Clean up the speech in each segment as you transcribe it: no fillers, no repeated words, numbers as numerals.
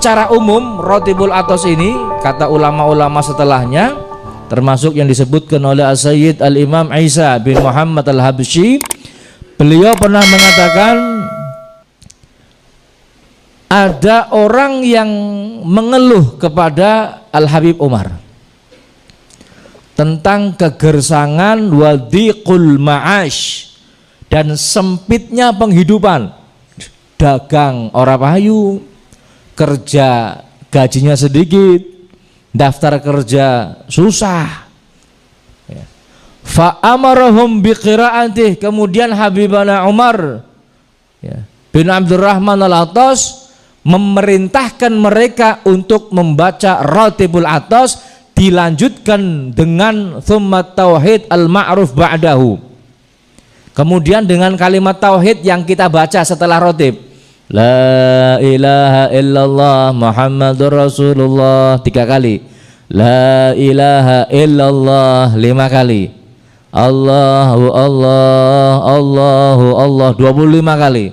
secara umum Rotibul Atos ini kata ulama-ulama setelahnya, termasuk yang disebutkan oleh As-Sayyid Al-Imam Isa bin Muhammad Al-Habsyi, beliau pernah mengatakan ada orang yang mengeluh kepada Al-Habib Umar tentang kegersangan wadhiqul ma'ash dan sempitnya penghidupan, dagang ora payu, kerja gajinya sedikit, daftar kerja susah. Fa amarahum biqiraatih, kemudian Habibana Umar bin Abdurrahman Al-Atas memerintahkan mereka untuk membaca Ratibul Atas, dilanjutkan dengan tsummat tauhid al-ma'ruf ba'dahu, kemudian dengan kalimat tauhid yang kita baca setelah Ratib, la ilaha illallah Muhammadur Rasulullah 3 kali, la ilaha illallah 5 kali, Allahu Allah Allahu Allah 25 kali,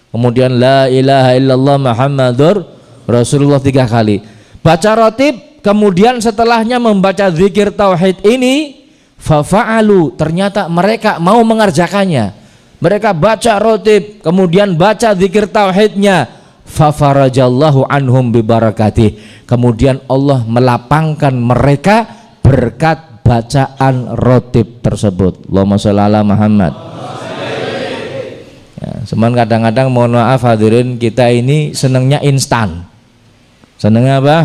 kemudian la ilaha illallah Muhammadur Rasulullah 3 kali. Baca Ratib, kemudian setelahnya membaca zikir tauhid ini, fafa'alu, ternyata mereka mau mengerjakannya. Mereka baca Ratib, kemudian baca zikir tauhidnya, fafarajallahu anhum bibarakatih, kemudian Allah melapangkan mereka berkat bacaan Ratib tersebut. Allahumma sholli ala Muhammad. Cuman kadang-kadang mohon maaf hadirin, kita ini senengnya instan. Senengnya apa?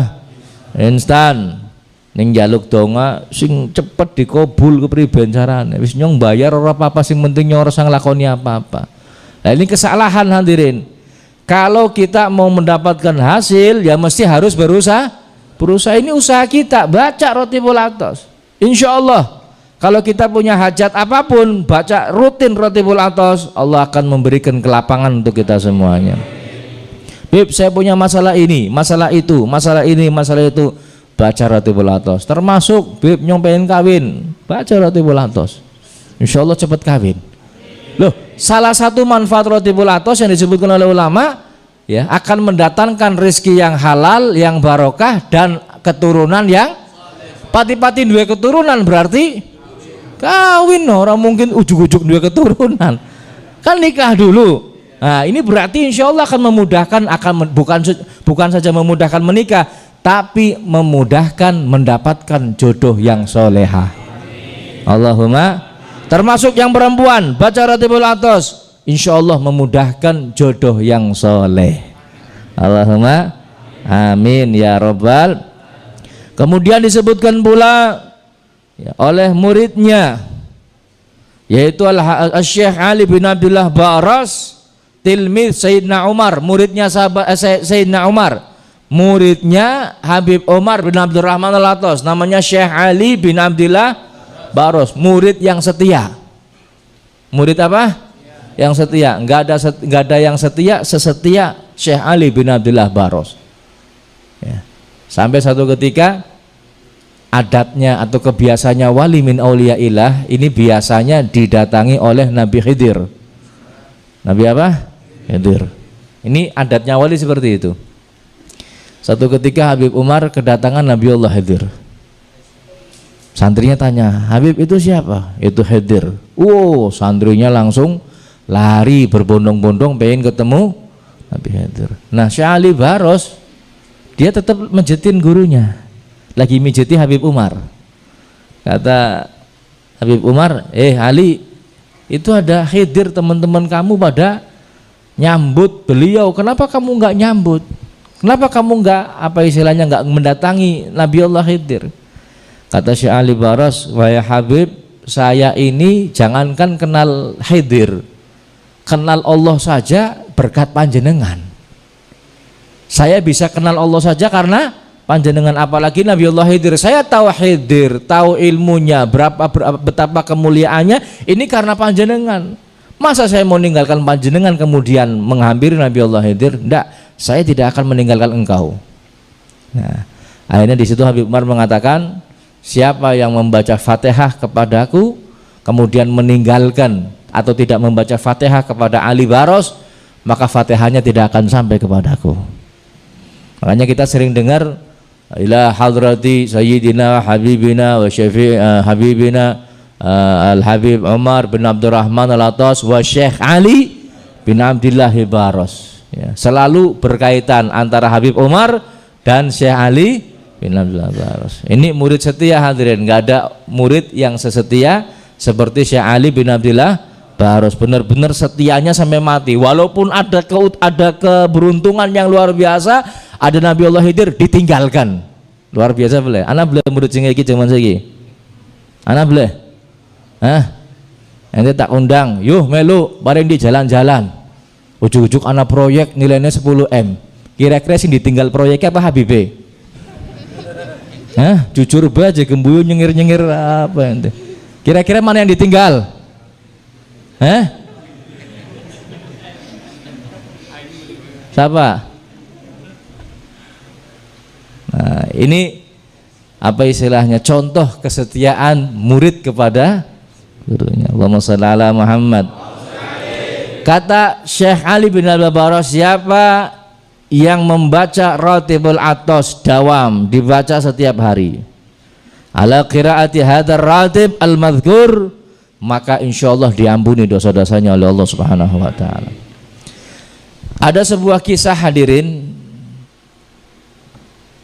Instan. Ning jaluk donga sing cepet dikobul kepriben carane. Wis nyong bayar ora apa-apa, sing penting nyong ora nglakoni apa-apa. Nah, ini kesalahan hadirin. Kalau kita mau mendapatkan hasil ya mesti harus berusaha. Berusaha, ini usaha kita, baca Ratibul Atas. Insyaallah kalau kita punya hajat apapun, baca rutin Ratibul Atas, Allah akan memberikan kelapangan untuk kita semuanya. Bib, saya punya masalah ini, masalah itu, masalah ini, masalah itu, baca Ratibul Atas. Termasuk Bib nyong pengen kawin, baca Ratibul Atas, insya Allah cepat kawin. Loh, salah satu manfaat Ratibul Atas yang disebutkan oleh ulama, ya, akan mendatangkan rezeki yang halal, yang barokah, dan keturunan yang pati-pati dua keturunan, berarti kawin. Orang mungkin ujuk-ujuk dua keturunan, kan nikah dulu. Nah, ini berarti insya Allah akan memudahkan, bukan saja memudahkan menikah, tapi memudahkan mendapatkan jodoh yang solehah. Allahumma. Termasuk yang perempuan, baca Ratibul Atas, insya Allah memudahkan jodoh yang soleh. Allahumma amin ya robbal. Kemudian disebutkan pula ya, oleh muridnya, yaitu Syekh Ali bin Abdullah Baras, tilmid Sayyidina Umar, muridnya sahabat Sayyidina Umar, muridnya Habib Umar bin Abdurrahman Al-Atas, namanya Syekh Ali bin Abdullah Baras, murid yang setia. Murid apa? Yang setia. Enggak ada yang setia sesetia Syekh Ali bin Abdullah Baras. Ya. Sampai satu ketika adatnya atau kebiasaannya wali min auliyaillah ini biasanya didatangi oleh Nabi Khidir. Nabi apa? Khidir. Ini adatnya wali seperti itu. Satu ketika Habib Umar kedatangan Nabi Allah Khidir. Santrinya tanya, Habib itu siapa? Itu Khidir. Santrinya langsung lari berbondong-bondong pengen ketemu Nabi Khidir. Nah, Syekh Ali Baras dia tetap menjetin gurunya, lagi mijeti Habib Umar. Kata Habib Umar, Ali, itu ada Khidir, teman-teman kamu pada nyambut beliau, kenapa kamu nggak nyambut? Kenapa kamu nggak, apa istilahnya, nggak mendatangi Nabi Allah Khidir? Kata Syekh Ali Baras, wahai Habib, saya ini jangankan kenal Khidir, kenal Allah saja berkat panjenengan. Saya bisa kenal Allah saja karena panjenengan, apalagi Nabi Allah Khidir. Saya tahu Khidir, tahu ilmunya, betapa kemuliaannya, ini karena panjenengan. Masa saya mau meninggalkan panjenengan kemudian menghampiri Nabi Allah Khidir? Tidak, saya tidak akan meninggalkan engkau. Nah, akhirnya di situ Habib Umar mengatakan, siapa yang membaca Fatihah kepadaku kemudian meninggalkan atau tidak membaca Fatihah kepada Ali Baras, maka Fatihahnya tidak akan sampai kepadaku. Makanya kita sering dengar ila hadrati sayyidina habibina wa syafi' habibina al-habib Umar bin Abdurrahman al-Attas wa Syekh Ali bin Abdillah Baros. Ya, selalu berkaitan antara Habib Umar dan Syekh Ali bin Abdillah Baros. Ini murid setia hadirin, nggak ada murid yang sesetia seperti Syekh Ali bin Abdillah Baros. Benar-benar setianya sampai mati. Walaupun ada keberuntungan yang luar biasa, ada Nabi Allah Khidir ditinggalkan. Luar biasa boleh. Anak boleh murid sing iki zaman saiki. Anak boleh. Nanti tak undang, yuh melu bareng di jalan-jalan. Ujuk-ujuk anak proyek nilainya 10 M. Kira-kira sing ditinggal proyeknya apa Habibe? Jujur aja gembuyu nyengir-nyengir apa ente. Kira-kira mana yang ditinggal? Siapa? Nah, ini apa istilahnya? Contoh kesetiaan murid kepada gurunya. Allahumma shalli ala Muhammad. Kata Syekh Ali bin Abdul Baros, siapa yang membaca Ratibul Atos dawam, dibaca setiap hari, ala qiraati hadzal ratib al-madhkur, maka insyaallah diampuni dosa-dosanya oleh Allah Subhanahu wa taala. Ada sebuah kisah hadirin.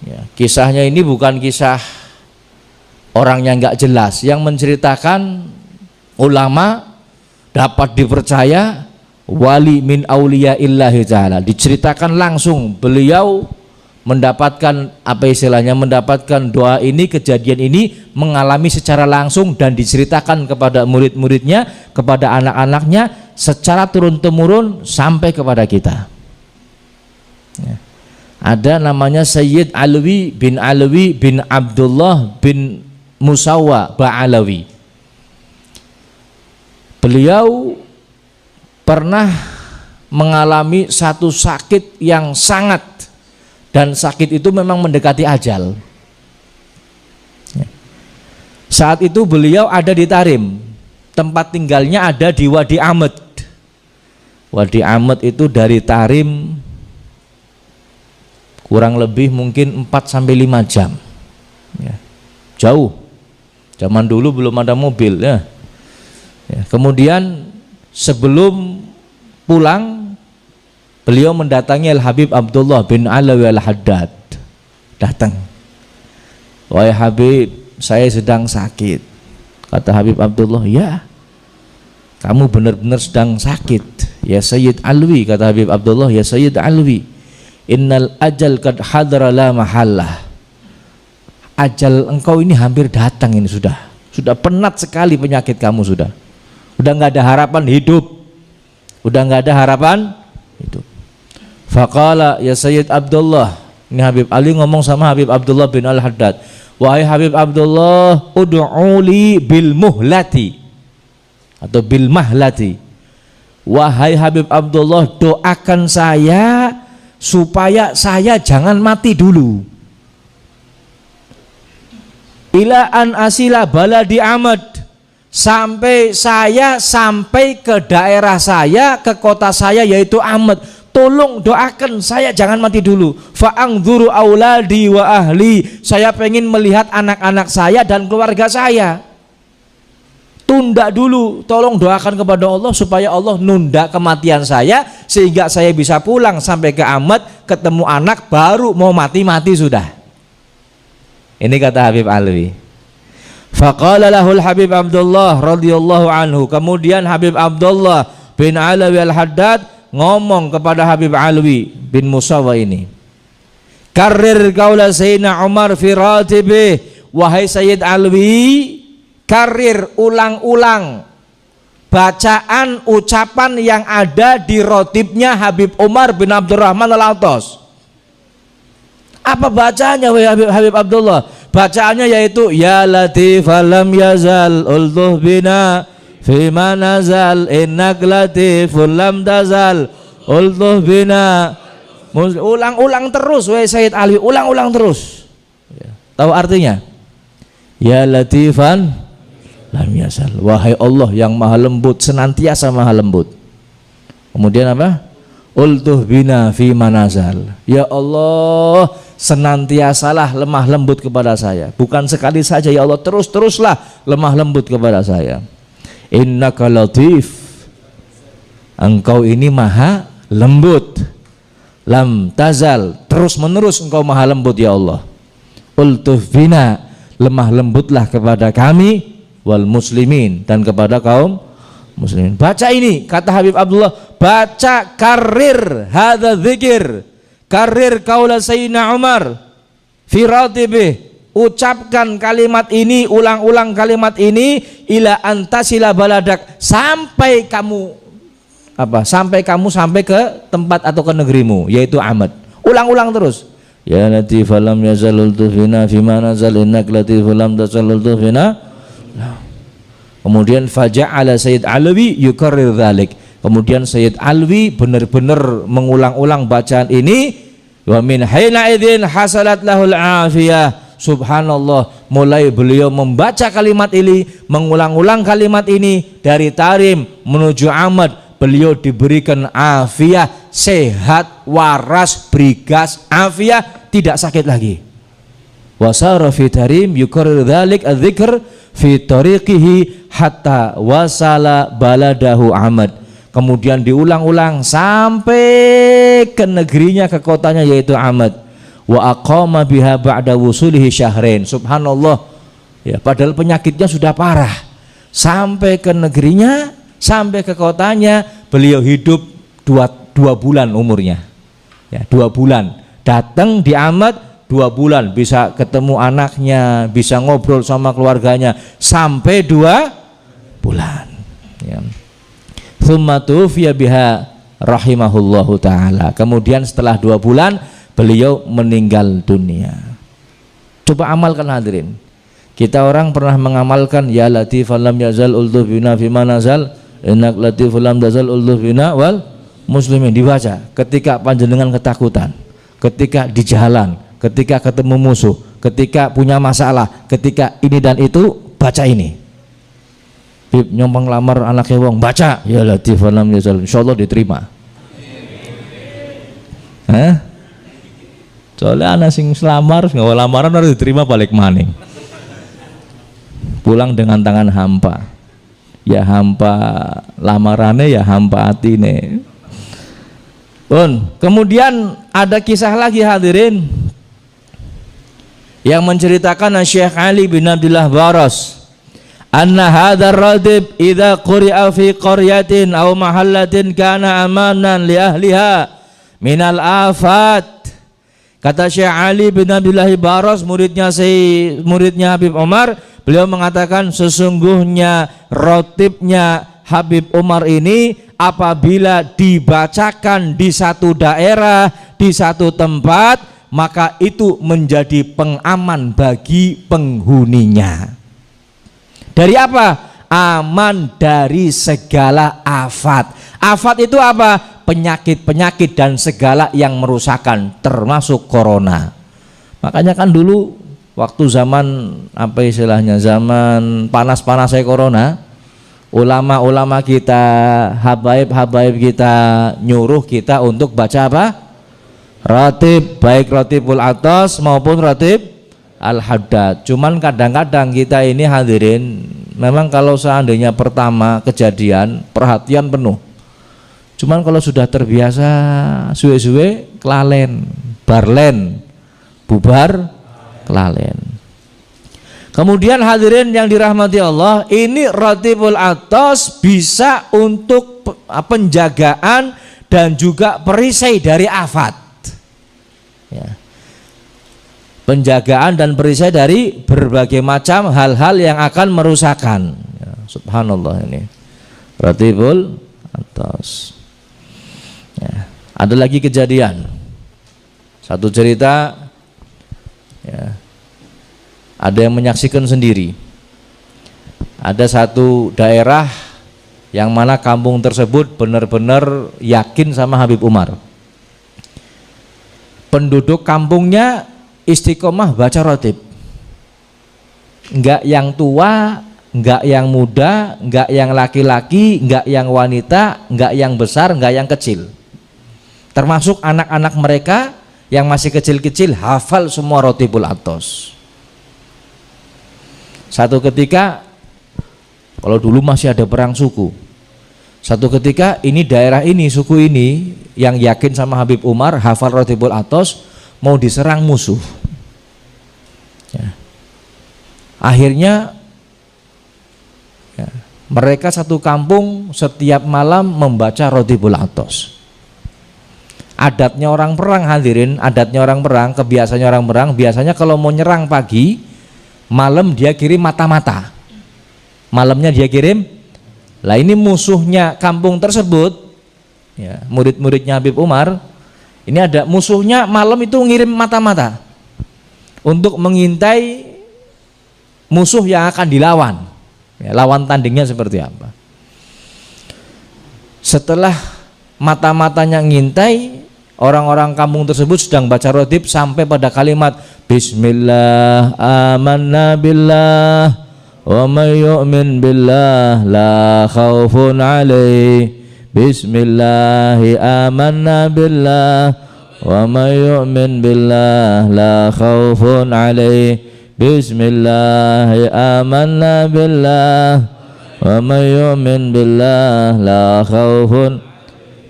Ya, kisahnya ini bukan kisah orang yang nggak jelas, yang menceritakan ulama dapat dipercaya, wali min auliya illahi ta'ala, diceritakan langsung beliau mendapatkan apa istilahnya, mendapatkan doa ini, kejadian ini mengalami secara langsung dan diceritakan kepada murid-muridnya, kepada anak-anaknya secara turun-temurun sampai kepada kita. Ya. Ada namanya Sayyid Alwi bin Abdullah bin Musawa Ba'alawi. Beliau pernah mengalami satu sakit yang sangat, dan sakit itu memang mendekati ajal. Saat itu beliau ada di Tarim, tempat tinggalnya ada di Wadi Ahmed. Wadi Ahmed itu dari Tarim kurang lebih mungkin 4-5 jam ya. Jauh, zaman dulu belum ada mobil ya. Kemudian sebelum pulang beliau mendatangi Al-Habib Abdullah bin Alawi Al-Haddad. Datang, wahai Habib, saya sedang sakit. Kata Habib Abdullah, ya kamu benar-benar sedang sakit ya Sayyid Alwi. Kata Habib Abdullah, ya Sayyid Alwi, innal ajal kad hadra la mahallah. Ajal engkau ini hampir datang, ini sudah penat sekali penyakit kamu, sudah nggak ada harapan hidup, hidup. Faqala ya Sayyid Abdullah, ini Habib Ali ngomong sama Habib Abdullah bin Al-Haddad, wahai Habib Abdullah, ud'uli bil muhlati atau bil mahlati. Wahai Habib Abdullah, doakan saya supaya saya jangan mati dulu. Ila an asila baladi Ahmad, sampai saya sampai ke daerah saya, ke kota saya yaitu Ahmad. Tolong doakan saya jangan mati dulu. Fa'angdzuru auladi wa ahli, saya pengen melihat anak-anak saya dan keluarga saya. Tunda dulu, tolong doakan kepada Allah supaya Allah nunda kematian saya sehingga saya bisa pulang sampai ke Ahmad, ketemu anak, baru mau mati sudah. Ini kata Habib Alwi. Faqala lahul Habib Abdullah radhiyallahu anhu, kemudian Habib Abdullah bin Alawi Al-Haddad ngomong kepada Habib Alwi bin Musawa ini, karir qaula Sayyidina Umar fi ratibih, wahai Sayyid Alwi, karir ulang-ulang bacaan ucapan yang ada di rotibnya Habib Umar bin Abdurrahman Al-Attas. Apa bacaannya wahai Habib Abdullah? Bacaannya yaitu ya latif lam yazal ultuh bina fima nazal innak latifun lam tazal ultuh bina. Ulang-ulang terus wahai Sayyid Ali, ulang-ulang terus. Tahu artinya? Ya latifan lam yazal, wahai Allah yang maha lembut, senantiasa maha lembut. Kemudian apa? ultuh bina fi manazal. Ya Allah, senantiasalah lemah lembut kepada saya. Bukan sekali saja ya Allah, terus-teruslah lemah lembut kepada saya. Innaka latif, engkau ini maha lembut. Lam tazal, terus menerus engkau maha lembut ya Allah. Ultuh bina, lemah lembutlah kepada kami wal muslimin, dan kepada kaum muslimin. Baca ini, kata Habib Abdullah, baca karir hadza dzikir, karir qaula Sayyidina Umar fi ratibih, ucapkan kalimat ini, ulang-ulang kalimat ini, ila antasila baladak, sampai kamu sampai ke tempat atau ke negerimu, yaitu Ahmad. Ulang-ulang terus. Ya latif lam yazal tufina fi ma nazal innak latif lam tazal tufina. Kemudian faja'ala Sayyid Alwi yukarrir dzalik. Kemudian Sayyid Alwi benar-benar mengulang-ulang bacaan ini. Wa min haina idzin hasalat lahul afiyah. Subhanallah, mulai beliau membaca kalimat ini, mengulang-ulang kalimat ini dari Tarim menuju Ahmad, beliau diberikan afiyah, sehat, waras, brigas, afiyah, tidak sakit lagi. Wasara fi Tarim yukarrir dzalik adzikr fi tariqihi hatta wasala baladahu Ahmad. Kemudian diulang-ulang sampai ke negerinya, ke kotanya, yaitu Ahmad. Wa aqama biha ba'da wusulihi syahrain. Subhanallah, ya, padahal penyakitnya sudah parah. Sampai ke negerinya, sampai ke kotanya, beliau hidup dua bulan umurnya, ya, 2 bulan. Datang di Ahmad 2 bulan, bisa ketemu anaknya, bisa ngobrol sama keluarganya sampai 2 bulan. Ya. Tsumma tufiya biha rahimahullahu taala. Kemudian setelah 2 bulan beliau meninggal dunia. Coba amalkan hadirin. Kita orang pernah mengamalkan ya latif lam yazal ultuh bina fi manazal innak latif lam tazal ultuh bina wal muslimin, dibaca ketika panjenengan ketakutan, ketika di jalan, ketika ketemu musuh, ketika punya masalah, ketika ini dan itu, baca ini. Bib nyompang lamar anaknya wong, baca ya latif lam yazal, insyaallah diterima. Soalnya anak sing selamar nggak lamaran harus diterima balik maning, pulang dengan tangan hampa, ya hampa lamarannya, ya hampa atine. Kemudian ada kisah lagi hadirin yang menceritakan Syekh Ali bin Abdullah Baras, anna hadzal radib idza quri'a fi qaryatin aw mahallatin kana amanan li ahliha minal afat. Kata Syekh Ali bin Abdullah Baras, muridnya Habib Umar, beliau mengatakan sesungguhnya rotibnya Habib Umar ini apabila dibacakan di satu daerah, di satu tempat, maka itu menjadi pengaman bagi penghuninya. Dari apa? Aman dari segala afat. Afat itu apa? Penyakit-penyakit dan segala yang merusakkan, termasuk corona. Makanya kan dulu waktu zaman apa istilahnya, zaman panas-panasnya corona, ulama-ulama kita, habaib-habaib kita nyuruh kita untuk baca apa? Ratib, baik ratibul atas maupun ratib al-haddad. Cuman kadang-kadang kita ini hadirin, memang kalau seandainya pertama kejadian perhatian penuh. Cuman kalau sudah terbiasa, suwe-suwe kelalen, barlen, bubar, kelalen. Kemudian hadirin yang dirahmati Allah, ini ratibul atas bisa untuk penjagaan dan juga perisai dari afat, ya. Penjagaan dan perisai dari berbagai macam hal-hal yang akan merusakkan, ya. Subhanallah, ini ratibul atas. Ya. Ada lagi kejadian, satu cerita, ya. Ada yang menyaksikan sendiri. Ada satu daerah yang mana kampung tersebut benar-benar yakin sama Habib Umar. Penduduk kampungnya istiqomah baca ratib. Enggak yang tua, enggak yang muda, enggak yang laki-laki, enggak yang wanita, enggak yang besar, enggak yang kecil. termasuk anak-anak mereka yang masih kecil-kecil hafal semua Rotibul Atos. Satu ketika, kalau dulu masih ada perang suku, satu ketika ini daerah ini, suku ini yang yakin sama Habib Umar hafal Rotibul Atos mau diserang musuh ya. Akhirnya ya, mereka satu kampung setiap malam membaca Rotibul Atos. Adatnya orang perang, hadirin, adatnya orang perang, kebiasaannya orang perang, biasanya kalau mau nyerang pagi, malam dia kirim mata-mata, malamnya dia kirim. Lah ini musuhnya kampung tersebut ya, murid-muridnya Habib Umar ini, ada musuhnya malam itu ngirim mata-mata untuk mengintai musuh yang akan dilawan ya, lawan tandingnya seperti apa. Setelah mata-matanya ngintai, orang-orang kampung tersebut sedang baca rotib sampai pada kalimat Bismillah amanna billah wa may yu'min billah la khaufun alaih. Bismillah amanna billah wa may yu'min billah la khaufun alaih. Bismillah amanna billah wa may yu'min billah la khaufun.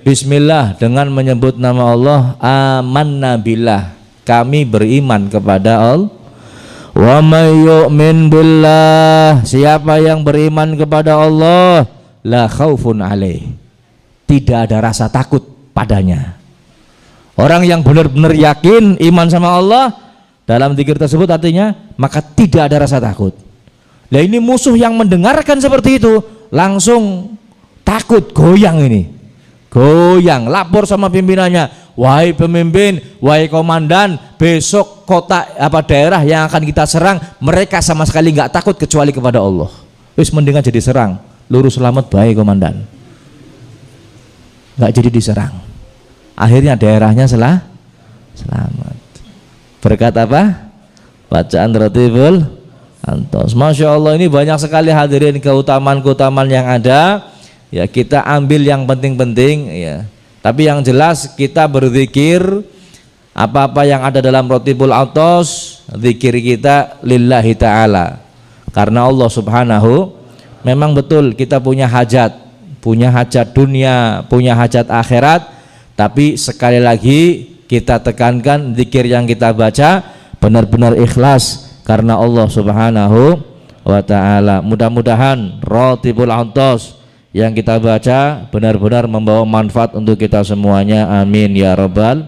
Bismillah, dengan menyebut nama Allah, amanna billah, kami beriman kepada Allah. Wa may yu'min billah, siapa yang beriman kepada Allah, la khaufun alaih, tidak ada rasa takut padanya. Orang yang benar-benar yakin iman sama Allah, dalam zikir tersebut artinya maka tidak ada rasa takut. Nah ini musuh yang mendengarkan seperti itu langsung takut, goyang ini. Goyang, lapor sama pimpinannya, wahai pemimpin, wahai komandan, besok kota apa daerah yang akan kita serang mereka sama sekali nggak takut kecuali kepada Allah. Wis mendingan jadi serang, lurus selamat baik komandan, nggak jadi diserang. Akhirnya daerahnya selamat. Berkat apa? Bacaan Rotibul Atos. Masya Allah, ini banyak sekali hadirin keutamaan-keutamaan yang ada. Ya kita ambil yang penting-penting ya. Tapi yang jelas kita berzikir, apa-apa yang ada dalam Rotibul Atos, zikir kita lillahi ta'ala, karena Allah subhanahu. Memang betul kita punya hajat dunia, punya hajat akhirat, tapi sekali lagi kita tekankan zikir yang kita baca benar-benar ikhlas karena Allah subhanahu wa ta'ala. Mudah-mudahan Rotibul Atos yang kita baca benar-benar membawa manfaat untuk kita semuanya. Amin ya rabbal.